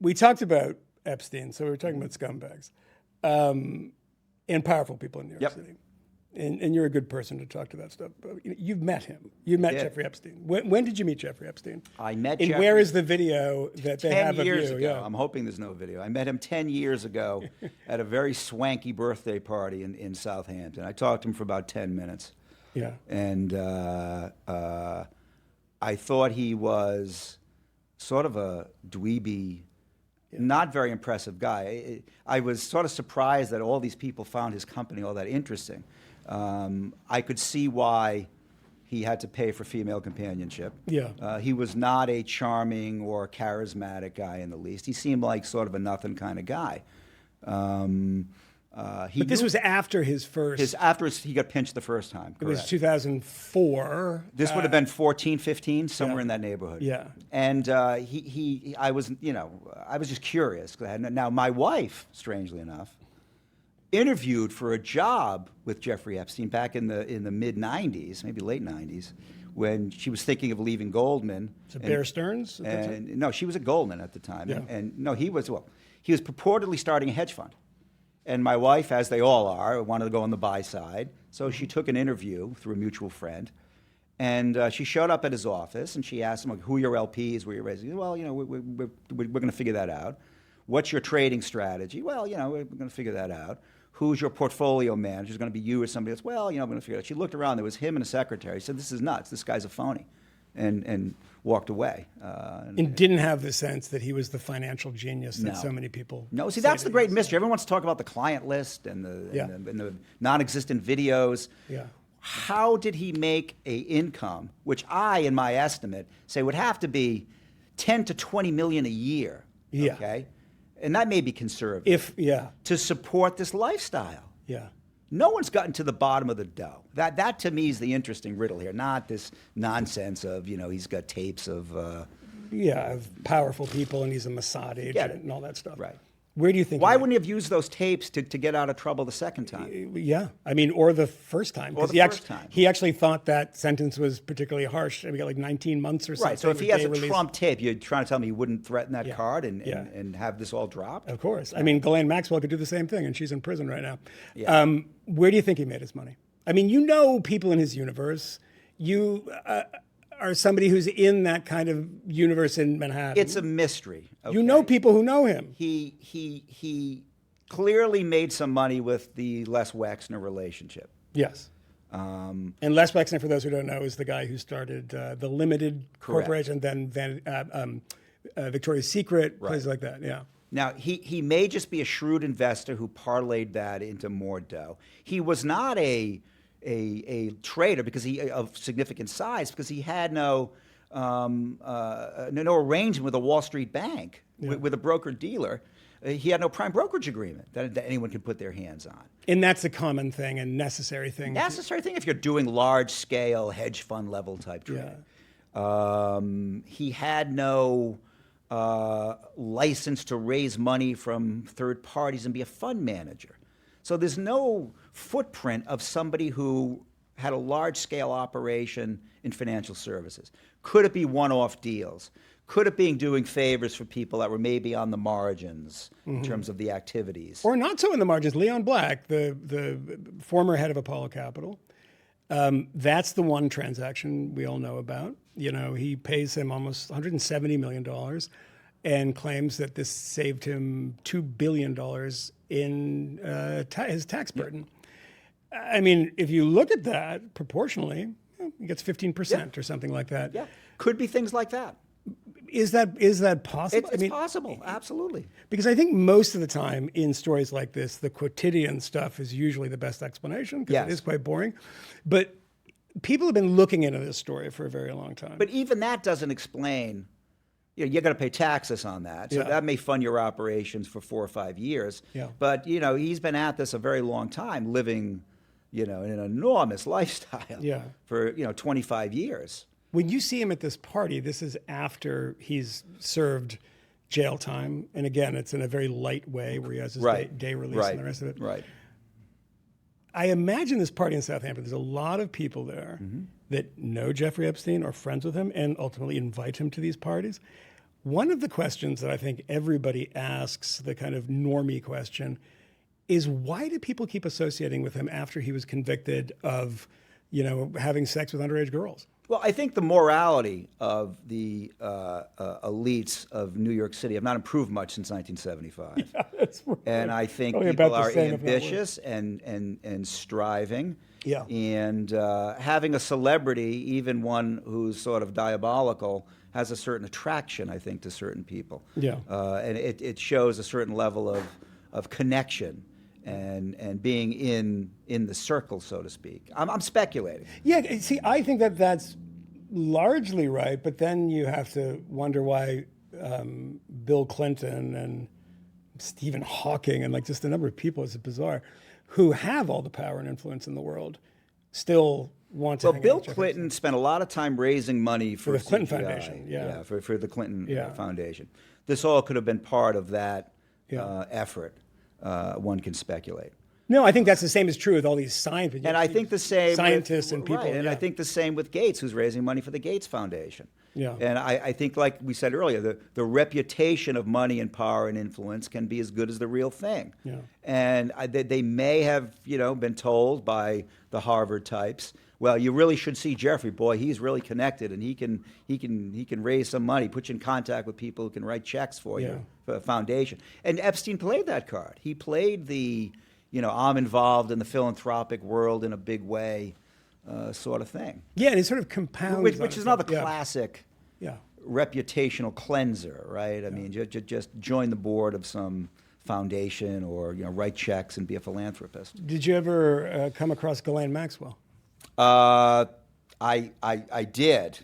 we talked about Epstein, so we were talking about scumbags and powerful people in New York City. And you're a good person to talk to that stuff. You've met him. You met Jeffrey Epstein. When did you meet Jeffrey Epstein? I met Jeffrey. And where is the video that they have of you? 10 years ago. Yeah. I'm hoping there's no video. I met him 10 years ago at a very swanky birthday party in Southampton. I talked to him for about 10 minutes. Yeah. And I thought he was sort of a dweeby, not very impressive guy. I was sort of surprised that all these people found his company all that interesting. I could see why he had to pay for female companionship. Yeah. He was not a charming or charismatic guy in the least. He seemed like sort of a nothing kind of guy. But this was after his first... After he got pinched the first time, correct. It was 2004. This would have been 14, 15, somewhere in that neighborhood. Yeah. And I was just curious. Now, my wife, strangely enough, interviewed for a job with Jeffrey Epstein back in the mid 90s, maybe late 90s, when she was thinking of leaving Goldman. So Bear Stearns? No, she was at Goldman at the time. Yeah. And no, he was purportedly starting a hedge fund. And my wife, as they all are, wanted to go on the buy side. So she took an interview through a mutual friend. And she showed up at his office, and she asked him, like, who are your LPs, where you're raising? Well, we're going to figure that out. What's your trading strategy? Well, we're going to figure that out. Who's your portfolio manager? Is it going to be you or somebody else? Well, I'm going to figure it out. She looked around. There was him and a secretary. She said, this is nuts. This guy's a phony. And walked away. And didn't have the sense that he was the financial genius that so many people. No, see, that's the great mystery. Everyone wants to talk about the client list and the non-existent videos. Yeah. How did he make a income, which I, in my estimate, say would have to be 10 to 20 million a year? Yeah. Okay, and that may be conservative. To support this lifestyle. Yeah. No one's gotten to the bottom of the dough. That to me is the interesting riddle here, not this nonsense of, he's got tapes of... of powerful people and he's a Mossad agent and all that stuff. Right. Where do you think... Why wouldn't he have used those tapes to get out of trouble the second time? Yeah. I mean, or the first time. Or the first time. He actually thought that sentence was particularly harsh. We got like 19 months or something. Right. So if he has a Trump tape, you're trying to tell me he wouldn't threaten that card and have this all dropped? Of course. I mean, Ghislaine Maxwell could do the same thing, and she's in prison right now. Yeah. Where do you think he made his money? I mean, people in his universe. You... are somebody who's in that kind of universe in Manhattan. It's a mystery. Okay? You know people who know him. He clearly made some money with the Les Wexner relationship. Yes. And Les Wexner, for those who don't know, is the guy who started the Limited Corporation, then Victoria's Secret, places like that. Yeah. Now, he may just be a shrewd investor who parlayed that into more dough. He was not a trader of significant size because he had no arrangement with a Wall Street bank, with a broker-dealer. He had no prime brokerage agreement that anyone could put their hands on. And that's a common thing and necessary thing. Necessary thing if you're doing large-scale hedge fund level type trading. Yeah. He had no license to raise money from third parties and be a fund manager. So there's no footprint of somebody who had a large-scale operation in financial services. Could it be one-off deals? Could it be doing favors for people that were maybe on the margins in terms of the activities? Or not so in the margins. Leon Black, the former head of Apollo Capital, that's the one transaction we all know about. He pays him almost $170 million and claims that this saved him $2 billion in his tax burden. I mean, if you look at that proportionally, he gets 15% or something like that. Yeah, could be things like that. Is that possible? It's possible, absolutely. Because I think most of the time in stories like this, the quotidian stuff is usually the best explanation because it is quite boring. But people have been looking into this story for a very long time. But even that doesn't explain... You're going to pay taxes on that. So that may fund your operations for 4 or 5 years. Yeah. But, he's been at this a very long time, living, in an enormous lifestyle for, 25 years. When you see him at this party, this is after he's served jail time. And again, it's in a very light way where he has his day release and the rest of it. Right. I imagine this party in Southampton, there's a lot of people there that know Jeffrey Epstein or friends with him and ultimately invite him to these parties. One of the questions that I think everybody asks, the kind of normie question, is why do people keep associating with him after he was convicted of, having sex with underage girls? Well, I think the morality of the elites of New York City have not improved much since 1975. Yeah, that's right. And I think Probably people about the are same, if not worse. ambitious and striving. Yeah. And having a celebrity, even one who's sort of diabolical, has a certain attraction, I think, to certain people. Yeah. And it shows a certain level of connection and being in the circle, so to speak. I'm speculating. Yeah, see, I think that that's largely right, but then you have to wonder why Bill Clinton and Stephen Hawking and just a number of people, it's bizarre, who have all the power and influence in the world, still want to Well, hang out Bill with Jeffrey Clinton Epstein. spent a lot of time raising money for the Clinton CGI. Foundation, yeah. For the Clinton Yeah. Foundation. This all could have been part of that Yeah. effort. One can speculate. No, I think that's the same is true with all these scientists. And I think the same scientists with, and people. right, and yeah. I think the same with Gates, who's raising money for the Gates Foundation. Yeah. And I think, like we said earlier, the reputation of money and power and influence can be as good as the real thing. Yeah. And they may have, been told by the Harvard types, well, you really should see Jeffrey. Boy, he's really connected, and he can raise some money, put you in contact with people who can write checks for you for a foundation. And Epstein played that card. He played the, I'm involved in the philanthropic world in a big way, sort of thing. Yeah, and it sort of compounds. Which is another classic Yeah. reputational cleanser, right? I mean, just join the board of some foundation or write checks and be a philanthropist. Did you ever come across Ghislaine Maxwell? I did.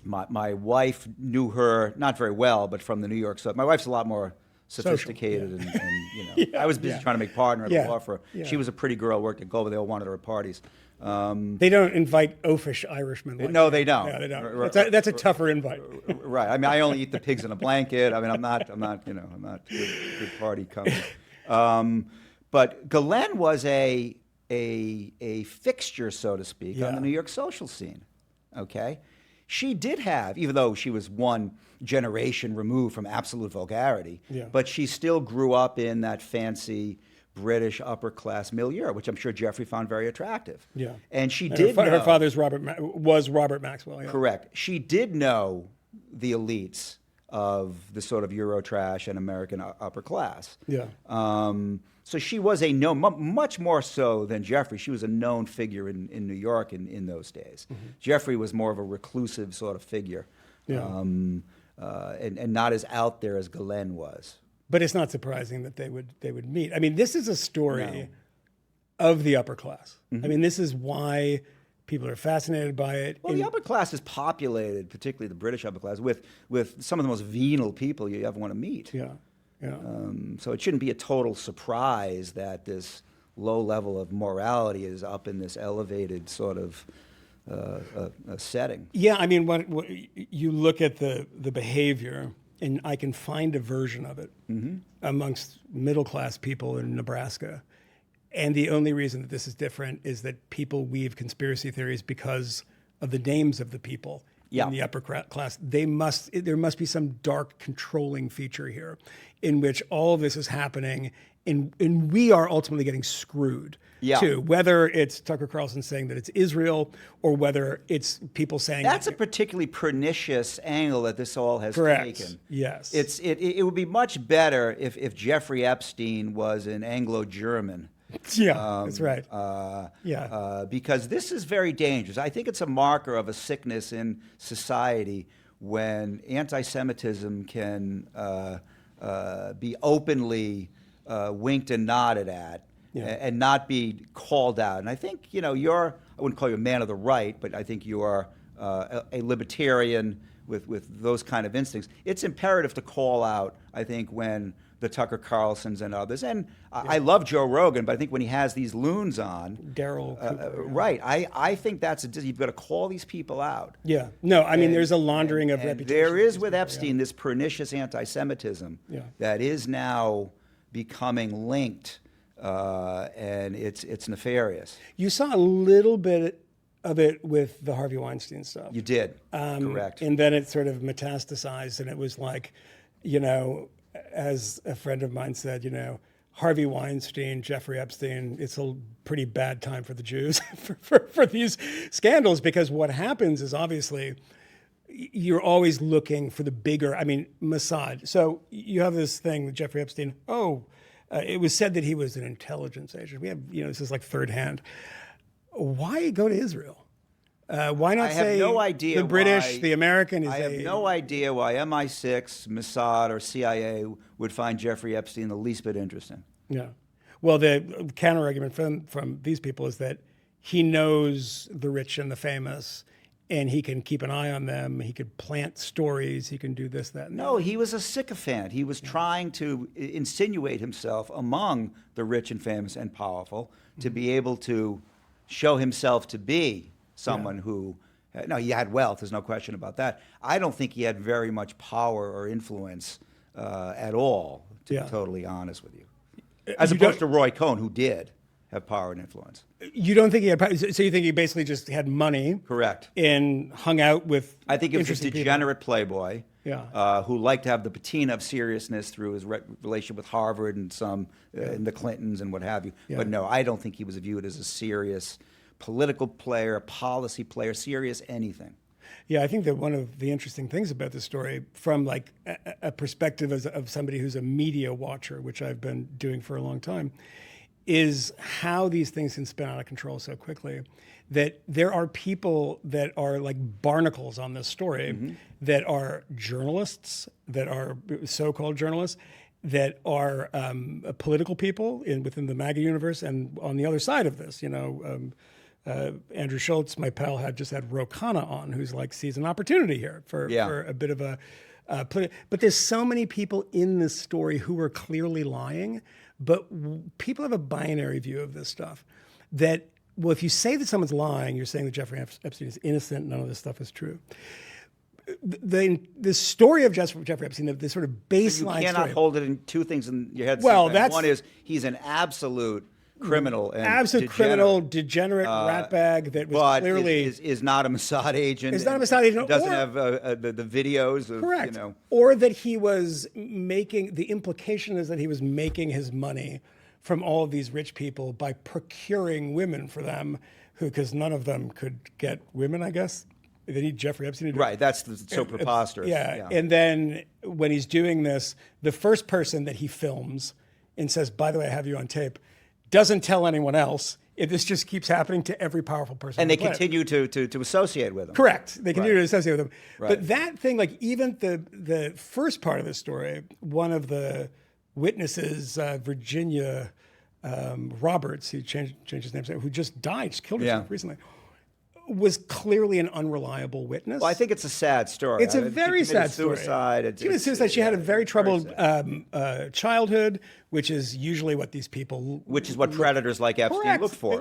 My wife knew her not very well, but from the New York side. My wife's a lot more sophisticated, and I was busy trying to make partner at a law firm. Yeah. She was a pretty girl, worked at Goldman. They all wanted her at parties. They don't invite oafish Irishmen. No, they don't. Yeah, they don't. That's a tougher invite. Right. I mean, I only eat the pigs in a blanket. I mean, I'm not good party coming. But Ghislaine was a fixture, so to speak, on the New York social scene. Okay. She did have, even though she was one generation removed from absolute vulgarity, but she still grew up in that fancy British upper class milieu, which I'm sure Jeffrey found very attractive. Yeah. And she did know. Her father's was Robert Maxwell. Yeah. Correct. She did know the elites of the sort of Eurotrash and American upper class. Yeah. So she was a known, much more so than Jeffrey. She was a known figure in New York in those days. Mm-hmm. Jeffrey was more of a reclusive sort of figure, and not as out there as Ghislaine was. But it's not surprising that they would meet. I mean, this is a story of the upper class. Mm-hmm. I mean, this is why people are fascinated by it. Well, the upper class is populated, particularly the British upper class, with some of the most venal people you ever want to meet. Yeah. Yeah. So it shouldn't be a total surprise that this low level of morality is up in this elevated sort of setting. Yeah, I mean, what you look at the behavior, and I can find a version of it amongst middle-class people in Nebraska. And the only reason that this is different is that people weave conspiracy theories because of the names of the people in the upper class. There must be some dark controlling feature here in which all of this is happening, and we are ultimately getting screwed too, whether it's Tucker Carlson saying that it's Israel or whether it's people saying... That's a particularly pernicious angle that this all has taken. Yes. It would be much better if Jeffrey Epstein was an Anglo-German. Yeah, that's right. Because this is very dangerous. I think it's a marker of a sickness in society when anti-Semitism can be openly winked and nodded at and not be called out. And I think, I wouldn't call you a man of the right, but I think you are a libertarian with those kind of instincts. It's imperative to call out, I think, when the Tucker Carlsons and others. And I love Joe Rogan, but I think when he has these loons on... Daryl Cooper. Right. I think you've got to call these people out. Yeah. No, I mean, there's a laundering of reputation. There is with Epstein this pernicious anti-Semitism that is now becoming linked, and it's nefarious. You saw a little bit of it with the Harvey Weinstein stuff. You did, correct. And then it sort of metastasized, and it was like, as a friend of mine said, Harvey Weinstein, Jeffrey Epstein, it's a pretty bad time for the Jews for these scandals, because what happens is obviously you're always looking for the bigger, Mossad. So you have this thing with Jeffrey Epstein. It was said that he was an intelligence agent. We have, this is like third hand. Why go to Israel? Why not say the British, the American? I have no idea why MI6, Mossad, or CIA would find Jeffrey Epstein the least bit interesting. Yeah. Well, the counter argument from these people is that he knows the rich and the famous, and he can keep an eye on them. He could plant stories. He can do this, that, and No, he was a sycophant. He was trying to insinuate himself among the rich and famous and powerful to be able to show himself to be someone who, he had wealth, there's no question about that. I don't think he had very much power or influence at all, to be totally honest with you. As opposed to Roy Cohn, who did have power and influence. You don't think he had power? So you think he basically just had money? Correct. And hung out with I think it was a degenerate playboy who liked to have the patina of seriousness through his relationship with Harvard and some and the Clintons and what have you. Yeah. But no, I don't think he was viewed as a serious political player, policy player, serious anything. Yeah, I think that one of the interesting things about this story, from like a perspective of somebody who's a media watcher, which I've been doing for a long time, is how these things can spin out of control so quickly. That there are people that are like barnacles on this story, that are journalists, that are so-called journalists, that are political people within the MAGA universe, and on the other side of this, Andrew Schultz, my pal, just had Ro Khanna on, who's like sees an opportunity here for a bit of a. But there's so many people in this story who are clearly lying, but people have a binary view of this stuff. That, well, if you say that someone's lying, you're saying that Jeffrey Epstein is innocent. None of this stuff is true. The story of Jeffrey Epstein, the sort of baseline. You cannot hold it in two things in your head. Well, that's one is he's an absolute criminal and criminal, degenerate ratbag that was clearly is not a Mossad agent. Is not a Mossad agent. Doesn't have the videos. Of, correct. Or that he was making. The implication is that he was making his money from all of these rich people by procuring women for them, because none of them could get women, I guess. They need Jeffrey Epstein to do it. Right, that's so preposterous. Yeah, and then when he's doing this, the first person that he films and says, "By the way, I have you on tape," doesn't tell anyone else. This just keeps happening to every powerful person. And they continue to associate with him. Correct. They continue to associate with him. Right. But that thing, like even the first part of the story, one of the witnesses, Virginia Roberts, who changed his name, who just died, just killed herself recently, was clearly an unreliable witness. Well, I think it's a sad story. It's a very sad story. Suicide. She committed suicide. She had a very troubled childhood, which is usually what these people... Which is what predators like Epstein look for.